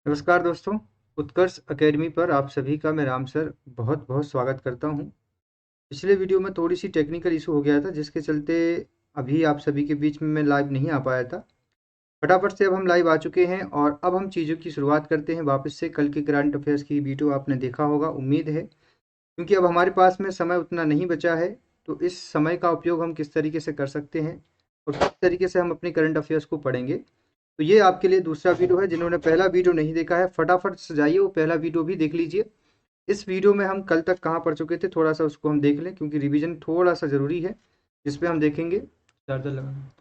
नमस्कार दोस्तों, उत्कर्ष अकेडमी पर आप सभी का मैं राम सर बहुत बहुत स्वागत करता हूं। पिछले वीडियो में थोड़ी सी टेक्निकल इशू हो गया था, जिसके चलते अभी आप सभी के बीच में मैं लाइव नहीं आ पाया था। फटाफट से अब हम लाइव आ चुके हैं और अब हम चीज़ों की शुरुआत करते हैं वापस से। कल के करंट अफेयर्स की वीडियो आपने देखा होगा, उम्मीद है, क्योंकि अब हमारे पास में समय उतना नहीं बचा है। तो इस समय का उपयोग हम किस तरीके से कर सकते हैं और किस तरीके से हम अपने करंट अफेयर्स को पढ़ेंगे, तो ये आपके लिए दूसरा वीडियो है। जिन्होंने पहला वीडियो नहीं देखा है, फटाफट से जाइए वो पहला वीडियो भी देख लीजिए। इस वीडियो में हम कल तक कहाँ पढ़ चुके थे, थोड़ा सा उसको हम देख लें, क्योंकि रिवीजन थोड़ा सा ज़रूरी है, जिसपे हम देखेंगे। चार्जर लगाना।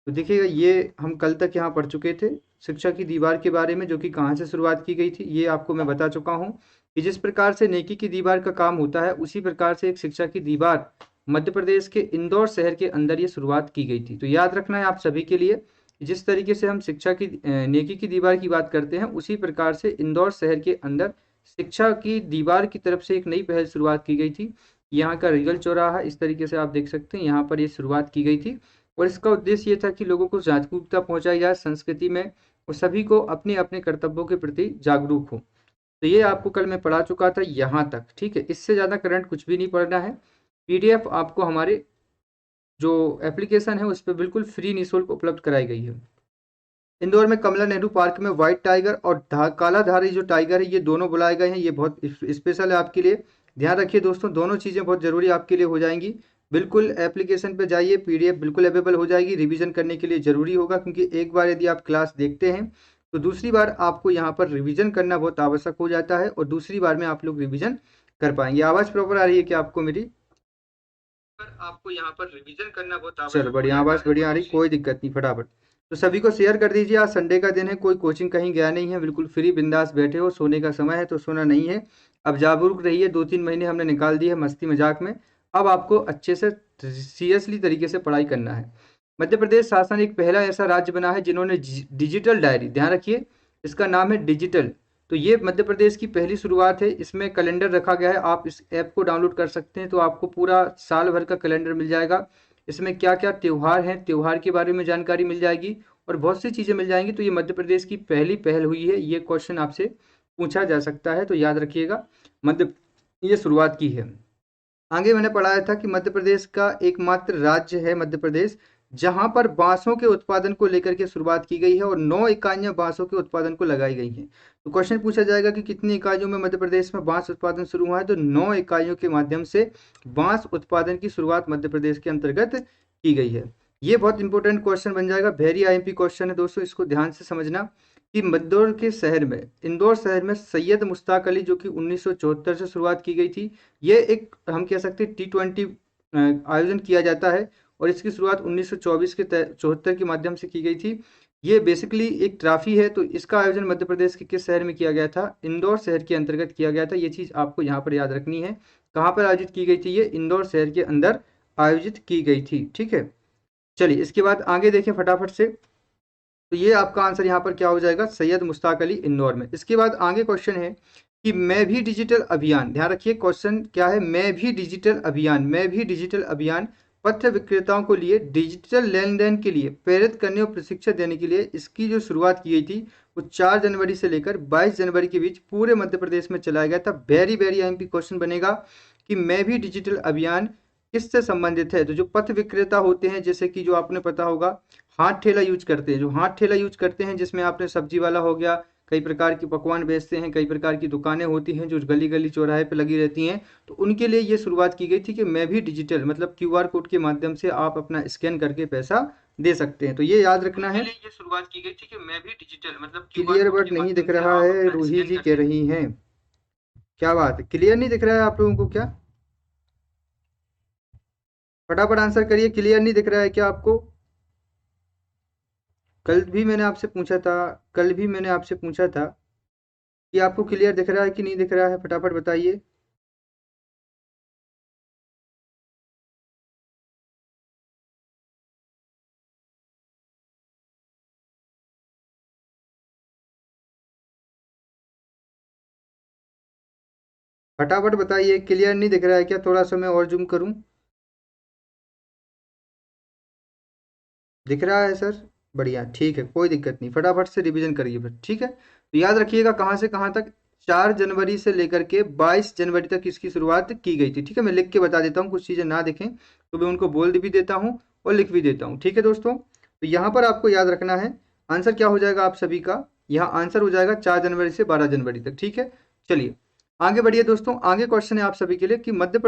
तो देखिएगा, ये हम कल तक यहाँ पढ़ चुके थे शिक्षा की दीवार के बारे में, जो कि कहाँ से शुरुआत की गई थी ये आपको मैं बता चुका हूँ कि जिस प्रकार से नेकी की दीवार का काम होता है, उसी प्रकार से एक शिक्षा की दीवार मध्य प्रदेश के इंदौर शहर के अंदर ये शुरुआत की गई थी। तो याद रखना है आप सभी के लिए, जिस तरीके से हम शिक्षा की नेकी की दीवार की बात करते हैं, उसी प्रकार से इंदौर शहर के अंदर शिक्षा की दीवार की तरफ से एक नई पहल शुरुआत की गई थी। यहाँ का रिगल चौराहा इस तरीके से आप देख सकते हैं, यहाँ पर ये शुरुआत की गई थी और इसका उद्देश्य ये था कि लोगों को जागरूकता पहुंचाई जाए संस्कृति में और सभी को अपने अपने कर्तव्यों के प्रति जागरूक हो। तो ये आपको कल मैं पढ़ा चुका था यहाँ तक, ठीक है। इससे ज़्यादा करंट कुछ भी नहीं पढ़ना है। पीडीएफ आपको हमारे जो एप्लीकेशन है उस पर बिल्कुल फ्री निःशुल्क उपलब्ध कराई गई है। इंदौर में कमला नेहरू पार्क में व्हाइट टाइगर और कालाधारी जो टाइगर है, ये दोनों बुलाए गए हैं। ये बहुत स्पेशल है आपके लिए। ध्यान रखिए दोस्तों, दोनों चीज़ें बहुत ज़रूरी आपके लिए हो जाएंगी। बिल्कुल एप्लीकेशन पे जाइए, पीडीएफ बिल्कुल अवेलेबल हो जाएगी। रिवीजन करने के लिए ज़रूरी होगा, क्योंकि एक बार यदि आप क्लास देखते हैं तो दूसरी बार आपको यहाँ पर रिवीजन करना बहुत आवश्यक हो जाता है और दूसरी बार में आप लोग रिवीजन कर पाएंगे। आवाज़ प्रॉपर आ रही है क्या आपको मेरी? पर आपको यहाँ पर रिवीजन करना बहुत आवश्यक। चलो बढ़िया, आवाज़ बढ़िया आ रही, कोई दिक्कत नहीं। फटाफट तो सभी को शेयर कर दीजिए। आज संडे का दिन है, कोई कोचिंग कहीं गया नहीं है, बिल्कुल फ्री बिंदास बैठे हो। सोने का समय है तो सोना नहीं है। अब जागरूक रहिए। 2-3 महीने हमने निकाल दिए है मस्ती मजाक में। अब आपको अच्छे से सीरियसली तरीके से पढ़ाई करना है। मध्य प्रदेश शासन एक पहला ऐसा राज्य बना है जिन्होंने डिजिटल डायरी, ध्यान रखिए, इसका नाम है डिजिटल। तो ये मध्य प्रदेश की पहली शुरुआत है। इसमें कैलेंडर रखा गया है, आप इस ऐप को डाउनलोड कर सकते हैं तो आपको पूरा साल भर का कैलेंडर मिल जाएगा। इसमें क्या क्या त्यौहार हैं, त्यौहार के बारे में जानकारी मिल जाएगी और बहुत सी चीज़ें मिल जाएंगी। तो ये मध्य प्रदेश की पहली पहल हुई है। ये क्वेश्चन आपसे पूछा जा सकता है, तो याद रखिएगा, मध्य ये शुरुआत की है। आगे मैंने पढ़ाया था कि मध्य प्रदेश का एकमात्र राज्य है मध्य प्रदेश, जहां पर बांसों के उत्पादन को लेकर के शुरुआत की गई है और 9 इकाइयां बांसों के उत्पादन को लगाई गई हैं। तो क्वेश्चन पूछा जाएगा कि कितनी इकाइयों में मध्य प्रदेश में बांस उत्पादन शुरू हुआ है, तो 9 इकाइयों के माध्यम से बांस उत्पादन की शुरुआत मध्य प्रदेश के अंतर्गत की गई है। ये बहुत इंपॉर्टेंट क्वेश्चन बन जाएगा, वेरी आईएमपी क्वेश्चन है दोस्तों, इसको ध्यान से समझना कि इंदौर शहर में सैयद मुश्ताक अली, जो कि 1974 से शुरुआत की गई थी। ये एक हम कह सकते हैं T20 आयोजन किया जाता है और इसकी शुरुआत 1924 के 74 के माध्यम से की गई थी। ये बेसिकली एक ट्रॉफी है। तो इसका आयोजन मध्य प्रदेश के किस शहर में किया गया था? इंदौर शहर के अंतर्गत किया गया था। ये चीज़ आपको यहाँ पर याद रखनी है। कहाँ पर आयोजित की गई थी? ये इंदौर शहर के अंदर आयोजित की गई थी, ठीक है। चलिए इसके बाद आगे देखें फटाफट से। तो ये आपका आंसर यहाँ पर क्या हो जाएगा? सैयद मुश्ताक अली, इंदौर में। इसके बाद आगे क्वेश्चन है कि मैं भी डिजिटल अभियान, ध्यान रखिए क्वेश्चन क्या है, मैं भी डिजिटल अभियान, मैं भी डिजिटल अभियान पत्र विक्रेताओं को लिए डिजिटल लेन देन के लिए प्रेरित करने और प्रशिक्षण देने के लिए इसकी जो शुरुआत की गई थी वो 4 जनवरी से लेकर 22 जनवरी के बीच पूरे मध्य प्रदेश में चलाया गया था। वेरी वेरी आईएमपी क्वेश्चन बनेगा कि मैं भी डिजिटल अभियान किससे संबंधित है? तो जो पथ विक्रेता होते हैं, जैसे कि जो आपने पता होगा हाथ ठेला यूज करते हैं, जो हाथ ठेला यूज करते हैं, जिसमें आपने सब्जी वाला हो गया, कई प्रकार की पकवान बेचते हैं, कई प्रकार की दुकानें होती हैं जो गली गली चौराहे पे लगी रहती हैं। तो उनके लिए ये शुरुआत की गई थी कि मैं भी डिजिटल, मतलब क्यूआर कोड के माध्यम से आप अपना स्कैन करके पैसा दे सकते हैं। तो ये याद रखना है। ये शुरुआत की गई थी कि मैं भी डिजिटल, मतलब क्लियर बट नहीं दिख रहा है, रूही जी कह रही हैं। क्या बात है, क्लियर नहीं दिख रहा है आप लोगों को क्या? फटाफट आंसर करिए, क्लियर नहीं दिख रहा है क्या आपको? कल भी मैंने आपसे पूछा था, कल भी मैंने आपसे पूछा था कि आपको क्लियर दिख रहा है कि नहीं दिख रहा है, फटाफट बताइए। फटाफट बताइए, क्लियर नहीं दिख रहा है क्या? थोड़ा सा मैं और जूम करूं। दिख रहा है सर? बढ़िया, ठीक है, कोई दिक्कत नहीं। फटाफट से रिवीजन करिए फिर, ठीक है। तो याद रखिएगा कहाँ से कहाँ तक, 4 जनवरी से लेकर के 22 जनवरी तक इसकी शुरुआत की गई थी। ठीक है, मैं लिख के बता देता हूँ, कुछ चीज़ें ना देखें तो मैं उनको बोल भी देता हूँ और लिख भी देता हूँ। ठीक है दोस्तों, तो यहाँ पर आपको याद रखना है आंसर क्या हो जाएगा आप सभी का, यहाँ आंसर हो जाएगा 4 जनवरी से 12 जनवरी तक। ठीक है, चलिए आगे बढ़िए दोस्तों। आगे क्वेश्चन है आप सभी के लिए कि मध्य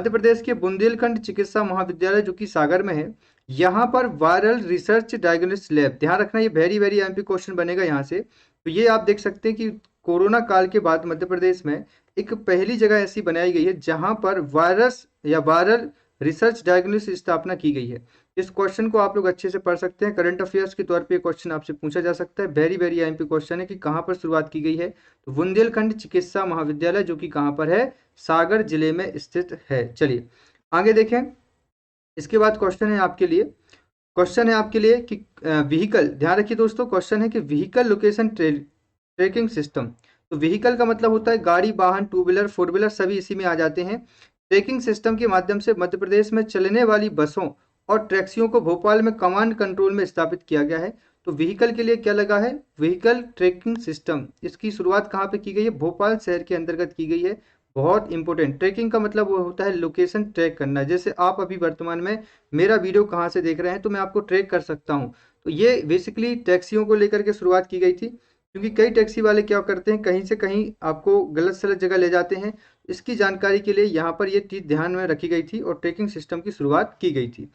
प्रदेश के बुंदेलखंड चिकित्सा महाविद्यालय जो कि सागर में है, यहाँ पर वायरल रिसर्च डायग्नोस्टिक लैब, ध्यान रखना ये वेरी वेरी एमपी क्वेश्चन बनेगा यहाँ से। तो ये आप देख सकते हैं कि कोरोना काल के बाद मध्य प्रदेश में एक पहली जगह ऐसी बनाई गई है जहां पर वायरस या वायरल रिसर्च डायग्नोसिस की स्थापना की गई है। इस क्वेश्चन को आप लोग अच्छे से पढ़ सकते हैं, करंट अफेयर्स के तौर पे क्वेश्चन आपसे पूछा जा सकता है, वेरी वेरी आईएमपी क्वेश्चन है कि कहाँ पर शुरुआत की गई है। तो बुंदेलखंड चिकित्सा महाविद्यालय जो कि कहाँ पर है, सागर जिले में स्थित है। चलिए आगे देखें, इसके बाद क्वेश्चन है आपके लिए कि व्हीकल, ध्यान रखिए दोस्तों, क्वेश्चन है कि व्हीकल लोकेशन ट्रैकिंग सिस्टम। तो व्हीकल का मतलब होता है गाड़ी, वाहन, टू व्हीलर, फोर व्हीलर, सभी इसी में आ जाते हैं। ट्रैकिंग सिस्टम के माध्यम से मध्य प्रदेश में चलने वाली बसों और टैक्सियों को भोपाल में कमांड कंट्रोल में स्थापित किया गया है। तो व्हीकल के लिए क्या लगा है, व्हीकल ट्रैकिंग सिस्टम, इसकी शुरुआत कहाँ पे की गई है, भोपाल शहर के अंतर्गत की गई है। बहुत इंपॉर्टेंट, ट्रैकिंग का मतलब वो होता है लोकेशन ट्रैक करना। जैसे आप अभी वर्तमान में मेरा वीडियो कहाँ से देख रहे हैं तो मैं आपको ट्रैक कर सकता हूँ। तो ये बेसिकली टैक्सियों को लेकर के शुरुआत की गई थी, क्योंकि कई टैक्सी वाले क्या करते हैं, कहीं से कहीं आपको गलत सलत जगह ले जाते हैं। इसकी जानकारी के लिए यहाँ पर ये चीज़ ध्यान में रखी गई थी और ट्रैकिंग सिस्टम की शुरुआत की गई थी।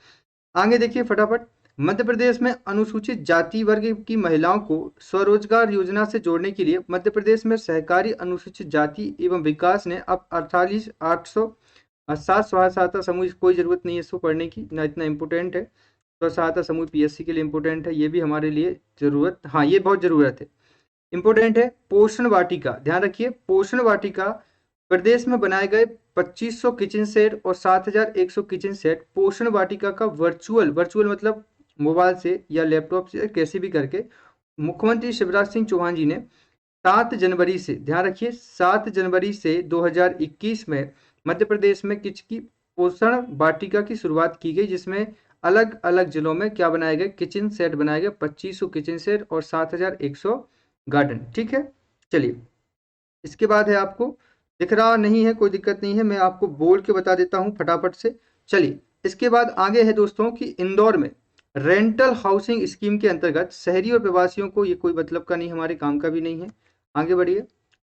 आगे देखिए फटाफट, मध्य प्रदेश में अनुसूचित जाति वर्ग की महिलाओं को स्वरोजगार योजना से जोड़ने के लिए मध्य प्रदेश में सहकारी अनुसूचित जाति एवं विकास ने अब 48,800 सात स्व सहायता समूह, कोई जरूरत नहीं है इसको पढ़ने की, ना इतना इम्पोर्टेंट है। स्व सहायता समूह पीएससी के लिए इम्पोर्टेंट है, ये भी हमारे लिए जरूरत, हाँ ये बहुत जरूरत है, इंपॉर्टेंट है। पोषण वाटिका, ध्यान रखिए, पोषण वाटिका प्रदेश में बनाए गए 2500 किचन सेट और 7100 किचन सेट पोषण वाटिका का वर्चुअल मतलब मोबाइल से या लैपटॉप से कैसे भी करके मुख्यमंत्री शिवराज सिंह चौहान जी ने 7 जनवरी से, ध्यान रखिए 7 जनवरी से 2021 में मध्य प्रदेश में की पोषण वाटिका की शुरुआत की गई, जिसमें अलग अलग जिलों में क्या बनाए गए, किचन सेट बनाए गए, 2500 किचन सेट और 7100 गार्डन। ठीक है, चलिए इसके बाद है, आपको दिख रहा नहीं है कोई दिक्कत नहीं है, मैं आपको बोल के बता देता हूँ फटाफट से। चलिए इसके बाद आगे है दोस्तों कि इंदौर में रेंटल हाउसिंग स्कीम के अंतर्गत शहरी और प्रवासियों को, ये कोई मतलब का नहीं, हमारे काम का भी नहीं है, आगे बढ़िए।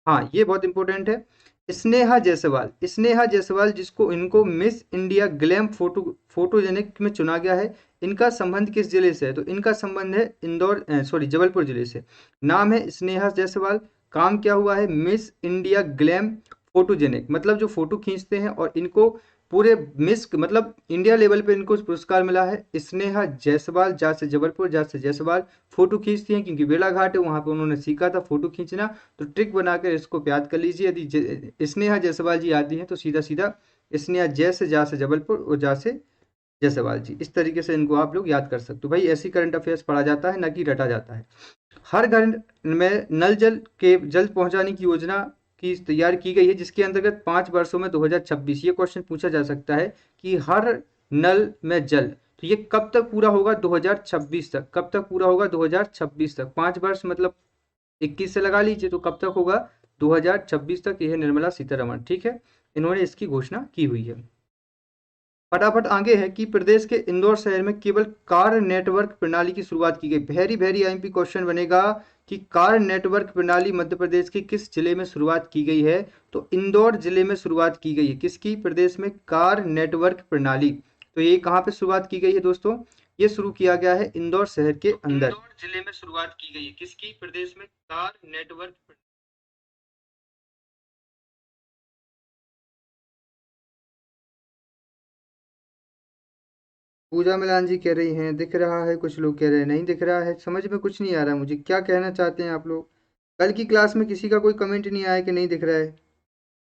हाँ ये बहुत इंपॉर्टेंट है, स्नेहा जायसवाल जिसको इनको मिस इंडिया ग्लैम फोटोजेनिक में चुना गया है, इनका संबंध किस जिले से है, तो इनका संबंध है इंदौर सॉरी जबलपुर जिले से। नाम है स्नेहा जायसवाल, काम क्या हुआ है, मिस इंडिया ग्लैम फोटोजेनिक, मतलब जो फोटो खींचते हैं, और इनको पूरे मिस मतलब इंडिया लेवल पे इनको पुरस्कार मिला है। स्नेहा जायसवाल, जा से जबलपुर, जा से जायसवाल, फोटो खींचती हैं क्योंकि बेड़ा घाट है वहां पे उन्होंने सीखा था फोटो खींचना। तो ट्रिक बनाकर इसको याद कर लीजिए, यदि स्नेहा जायसवाल जी आती हैं तो सीधा सीधा स्नेहा जय से, जा से जबलपुर और जा से जायसवाल जी, इस तरीके से इनको आप लोग याद कर सकते हो। भाई ऐसी करंट अफेयर्स पढ़ा जाता है, ना कि रटा जाता है। हर घर में नल जल के जल्द पहुंचाने की योजना की तैयार की गई है, जिसके अंतर्गत 5 वर्षों में 2026, ये क्वेश्चन पूछा जा सकता है कि हर नल में जल, तो ये कब तक पूरा होगा, 2026 तक। कब तक पूरा होगा, 2026 तक, 5 वर्ष मतलब 21 से लगा लीजिए, तो कब तक होगा, 2026 तक। यह निर्मला सीतारमण, ठीक है, इन्होंने इसकी घोषणा की हुई है। फटाफट आगे है कि प्रदेश के इंदौर शहर में केवल कार नेटवर्क प्रणाली की शुरुआत की गई। वेरी वेरी आईएमपी क्वेश्चन बनेगा कि कार नेटवर्क प्रणाली मध्य प्रदेश के किस जिले में शुरुआत की गई है, तो इंदौर जिले में शुरुआत की गई है। किसकी, प्रदेश में कार नेटवर्क प्रणाली। तो ये कहाँ पे शुरुआत की गई है दोस्तों, ये शुरू किया गया है इंदौर शहर के अंदर, इंदौर जिले में शुरुआत की गई है। किसकी, प्रदेश में कार नेटवर्क। पूजा मिलान जी कह रही हैं दिख रहा है, कुछ लोग कह रहे हैं नहीं दिख रहा है, समझ में कुछ नहीं आ रहा मुझे, क्या कहना चाहते हैं आप लोग। कल की क्लास में किसी का कोई कमेंट नहीं आया कि नहीं दिख रहा है,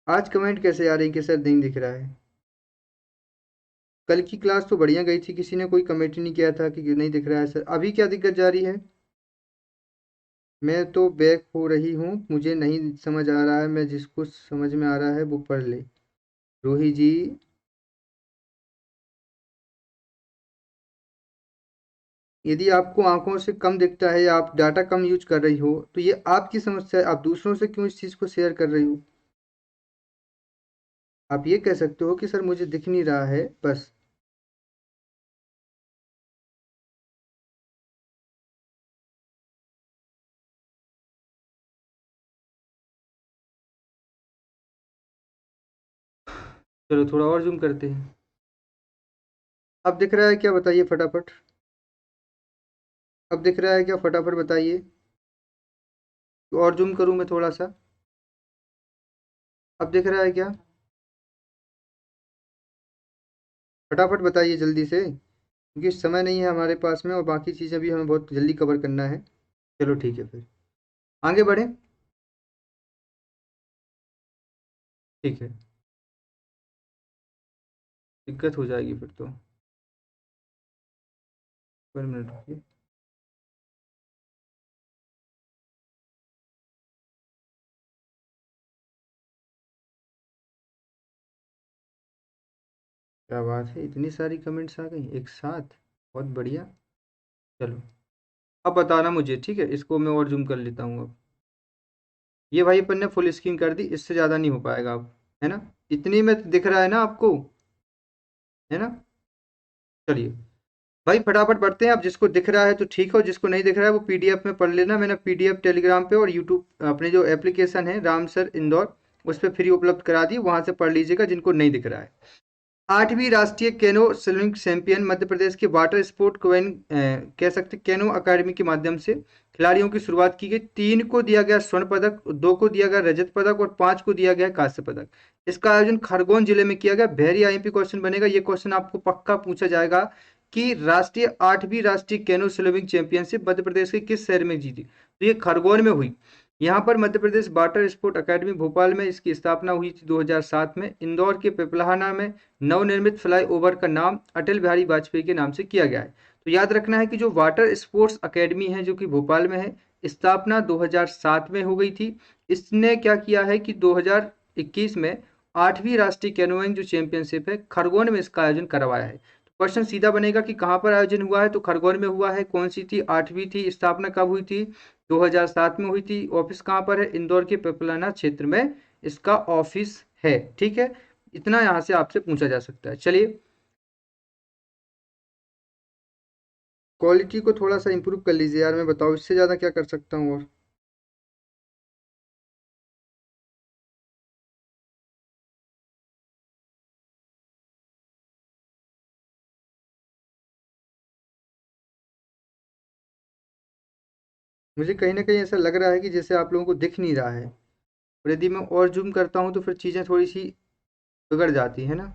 आज कमेंट कैसे आ रही कि सर नहीं दिख रहा है। कल की क्लास तो बढ़िया गई थी, किसी ने कोई कमेंट ही नहीं किया था कि नहीं दिख रहा है सर। अभी क्या दिक्कत जा रही है, मैं तो बैक हो रही हूँ, मुझे नहीं समझ आ रहा है, मैं जिसको समझ में आ रहा है वो पढ़ ले। रोही जी, यदि आपको आंखों से कम दिखता है या आप डाटा कम यूज कर रही हो तो ये आपकी समस्या है, आप दूसरों से क्यों इस चीज़ को शेयर कर रही हो। आप ये कह सकते हो कि सर मुझे दिख नहीं रहा है बस। चलो थोड़ा और जूम करते हैं। अब दिख रहा है क्या बताइए फटाफट। अब दिख रहा है क्या फटाफट बताइए। तो और जूम करूं मैं थोड़ा सा। अब दिख रहा है क्या। फटाफट बताइए जल्दी से, क्योंकि समय नहीं है हमारे पास में और बाकी चीज़ें भी हमें बहुत जल्दी कवर करना है। चलो ठीक है फिर आगे बढ़ें। ठीक है। दिक्कत हो जाएगी फिर तो। 1 मिनट रुकिए। क्या बात है, इतनी सारी कमेंट्स आ गई एक साथ। बहुत बढ़िया। चलो अब बताना मुझे, ठीक है, इसको मैं और जूम कर लेता हूँ अब। ये भाई अपन ने फुल स्क्रीन कर दी, इससे ज़्यादा नहीं हो पाएगा अब, है ना। इतनी में दिख रहा है ना आपको, है ना। चलिए भाई फटाफट पढ़ते हैं। अब जिसको दिख रहा है तो ठीक है, और जिसको नहीं दिख रहा है वो पीडीएफ में पढ़ लेना। मैंने पीडीएफ टेलीग्राम पे और यूट्यूब अपने जो एप्लीकेशन है रामसर इंदौर उस पर फ्री उपलब्ध करा दी, वहां से पढ़ लीजिएगा जिनको नहीं दिख रहा है। 8वीं राष्ट्रीय canoe swimming champion Madhya Pradesh के वाटर स्पोर्ट क्वेन कह सकते कैनो अकादमी के माध्यम से खिलाड़ियों की शुरुआत की गई। 3 को दिया गया स्वर्ण पदक, 2 को दिया गया रजत पदक और 5 को दिया गया कांस्य पदक। इसका आयोजन खरगोन जिले में किया गया। वेरी आईएमपी क्वेश्चन बनेगा, ये क्वेश्चन आपको पक्का पूछा जाएगा कि राष्ट्रीय 8वीं राष्ट्रीय canoe swimming championship Madhya Pradesh के किस शहर में जीती, तो ये खरगोन में हुई। यहाँ पर मध्य प्रदेश वाटर स्पोर्ट अकादमी भोपाल में इसकी स्थापना हुई थी 2007 में। इंदौर के पिपलाहाना में नवनिर्मित फ्लाईओवर का नाम अटल बिहारी वाजपेयी के नाम से किया गया है। तो याद रखना है कि जो वाटर स्पोर्ट्स अकेडमी है जो कि भोपाल में है, स्थापना 2007 में हो गई थी। इसने क्या किया है कि 2021 में 8वीं राष्ट्रीय कैनोइंग जो चैंपियनशिप है खरगोन में इसका आयोजन करवाया है। तो क्वेश्चन सीधा बनेगा कि कहाँ पर आयोजन हुआ है, तो खरगोन में हुआ है। कौन सी थी, 8वीं थी। स्थापना कब हुई थी, 2007 में हुई थी। ऑफिस कहाँ पर है, इंदौर के पिपलाना क्षेत्र में इसका ऑफिस है। ठीक है, इतना यहाँ से आपसे पूछा जा सकता है। चलिए क्वालिटी को थोड़ा सा इंप्रूव कर लीजिए यार, मैं बताओ इससे ज़्यादा क्या कर सकता हूँ और। मुझे कहीं ना कहीं ऐसा लग रहा है कि जैसे आप लोगों को दिख नहीं रहा है, और यदि मैं और जूम करता हूँ तो फिर चीज़ें थोड़ी सी बिगड़ जाती है ना।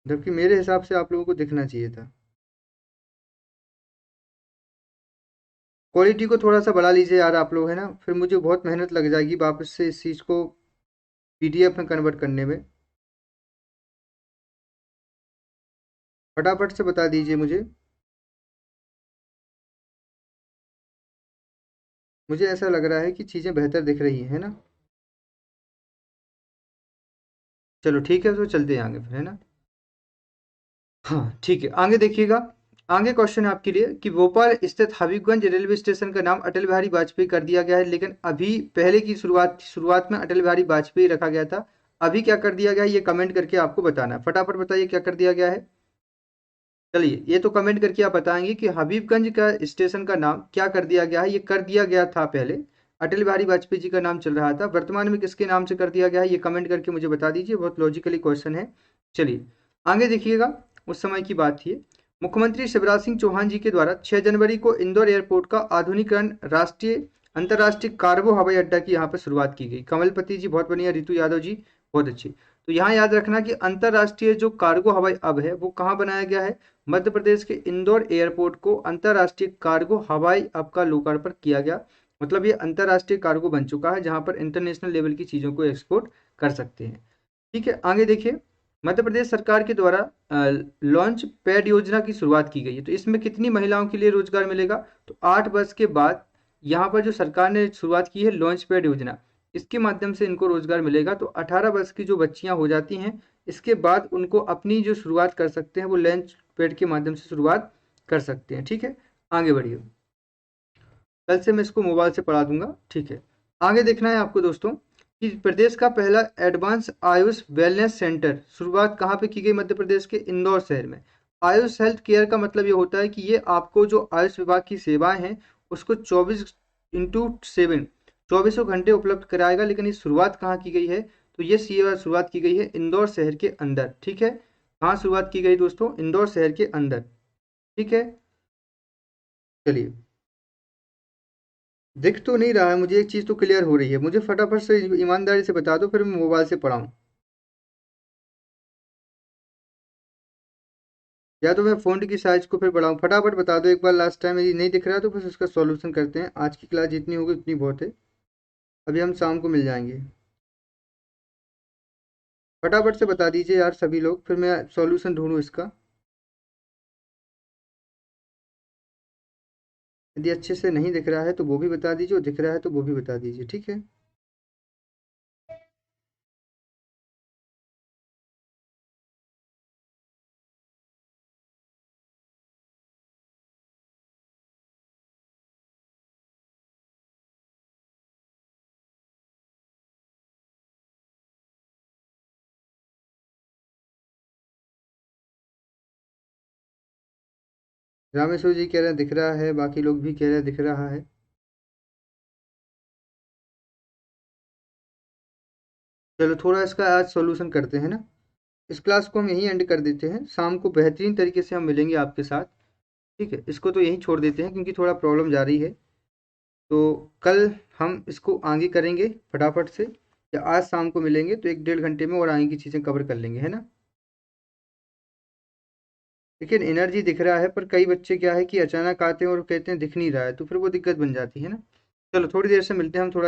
जबकि मेरे हिसाब से आप लोगों को दिखना चाहिए था। क्वालिटी को थोड़ा सा बढ़ा लीजिए यार आप लोग, है ना, फिर मुझे बहुत मेहनत लग जाएगी वापस से इस चीज़ को पीडीएफ में कन्वर्ट करने में। फटाफट से बता दीजिए मुझे। मुझे ऐसा लग रहा है कि चीज़ें बेहतर दिख रही हैं, है ना। चलो ठीक है, तो चलते हैं आगे फिर, है ना। हाँ ठीक है, आगे देखिएगा। आगे क्वेश्चन है आपके लिए कि भोपाल स्थित हबीबगंज रेलवे स्टेशन का नाम अटल बिहारी वाजपेयी कर दिया गया है, लेकिन अभी पहले की शुरुआत में अटल बिहारी वाजपेयी रखा गया था। अभी क्या कर दिया गया है, ये कमेंट करके आपको बताना है। फटाफट बताइए क्या कर दिया गया है। चलिए ये तो कमेंट करके आप बताएंगे कि हबीबगंज का स्टेशन का नाम क्या कर दिया गया है। ये कर दिया गया था पहले, अटल बिहारी वाजपेयी जी का नाम चल रहा था, वर्तमान में किसके नाम से कर दिया गया है, ये कमेंट करके मुझे बता दीजिए। बहुत लॉजिकली क्वेश्चन है। चलिए आगे देखिएगा। उस समय की बात थी, मुख्यमंत्री शिवराज सिंह चौहान जी के द्वारा 6 जनवरी को इंदौर एयरपोर्ट का आधुनिकीकरण राष्ट्रीय अंतर्राष्ट्रीय कार्गो हवाई अड्डा की यहाँ पर शुरुआत की गई। कमलपति जी बहुत बढ़िया, रितु यादव जी बहुत अच्छी। तो यहाँ याद रखना कि अंतर्राष्ट्रीय जो कार्गो हवाई अब है वो कहाँ बनाया गया है, मध्य प्रदेश के इंदौर एयरपोर्ट को अंतर्राष्ट्रीय कार्गो हवाई अब का लोकार्पण किया गया। मतलब ये अंतर्राष्ट्रीय कार्गो बन चुका है जहां पर इंटरनेशनल लेवल की चीजों को एक्सपोर्ट कर सकते हैं। ठीक है, आगे देखिए। मध्य प्रदेश सरकार के द्वारा लॉन्च पैड योजना की शुरुआत की गई है। तो इसमें कितनी महिलाओं के लिए रोजगार मिलेगा, तो 8 वर्ष के बाद यहाँ पर जो सरकार ने शुरुआत की है लॉन्च पैड योजना, इसके माध्यम से इनको रोजगार मिलेगा। तो 18 वर्ष की जो बच्चियां हो जाती हैं इसके बाद उनको अपनी जो शुरुआत कर सकते हैं वो लॉन्च पैड के माध्यम से शुरुआत कर सकते हैं। ठीक है, आगे बढ़िए। कल से मैं इसको मोबाइल से पढ़ा दूंगा। ठीक है, आगे देखना है आपको दोस्तों कि प्रदेश का पहला एडवांस आयुष वेलनेस सेंटर शुरुआत कहाँ पे की गई? मध्य प्रदेश के इंदौर शहर में। आयुष हेल्थ केयर का मतलब ये होता है कि ये आपको जो आयुष विभाग की सेवाएं हैं उसको 24x7 चौबीसों घंटे उपलब्ध कराएगा। लेकिन ये शुरुआत कहाँ की गई है? तो ये सेवा शुरुआत की गई है इंदौर शहर के अंदर। ठीक है, कहाँ शुरुआत की गई दोस्तों? इंदौर शहर के अंदर। ठीक है, चलिए। दिख तो नहीं रहा है मुझे, एक चीज़ तो क्लियर हो रही है, मुझे फटाफट से ईमानदारी से बता दो, फिर मैं मोबाइल से पढ़ाऊँ। या तो मैं फ़ॉन्ट की साइज़ को फिर बढ़ाऊँ, फटाफट बता दो एक बार। लास्ट टाइम यदि नहीं दिख रहा तो बस उसका सॉल्यूशन करते हैं। आज की क्लास जितनी होगी उतनी बहुत है, अभी हम शाम को मिल जाएंगे। फटाफट से बता दीजिए यार सभी लोग, फिर मैं सॉल्यूशन ढूंढूँ इसका। यदि अच्छे से नहीं दिख रहा है तो वो भी बता दीजिए, और दिख रहा है तो वो भी बता दीजिए। ठीक है, रामेश्वर जी कह रहे हैं दिख रहा है, बाकी लोग भी कह रहे हैं दिख रहा है। चलो थोड़ा इसका आज सॉल्यूशन करते हैं ना। इस क्लास को हम यहीं एंड कर देते हैं, शाम को बेहतरीन तरीके से हम मिलेंगे आपके साथ। ठीक है, इसको तो यहीं छोड़ देते हैं क्योंकि थोड़ा प्रॉब्लम जा रही है। तो कल हम इसको आगे करेंगे फटाफट से, या आज शाम को मिलेंगे तो 1-1.5 घंटे में और आगे की चीज़ें कवर कर लेंगे, है ना। लेकिन एनर्जी दिख रहा है, पर कई बच्चे क्या है कि अचानक आते हैं और कहते हैं दिख नहीं रहा है, तो फिर वो दिक्कत बन जाती है ना। चलो थोड़ी देर से मिलते हैं हम, थोड़ा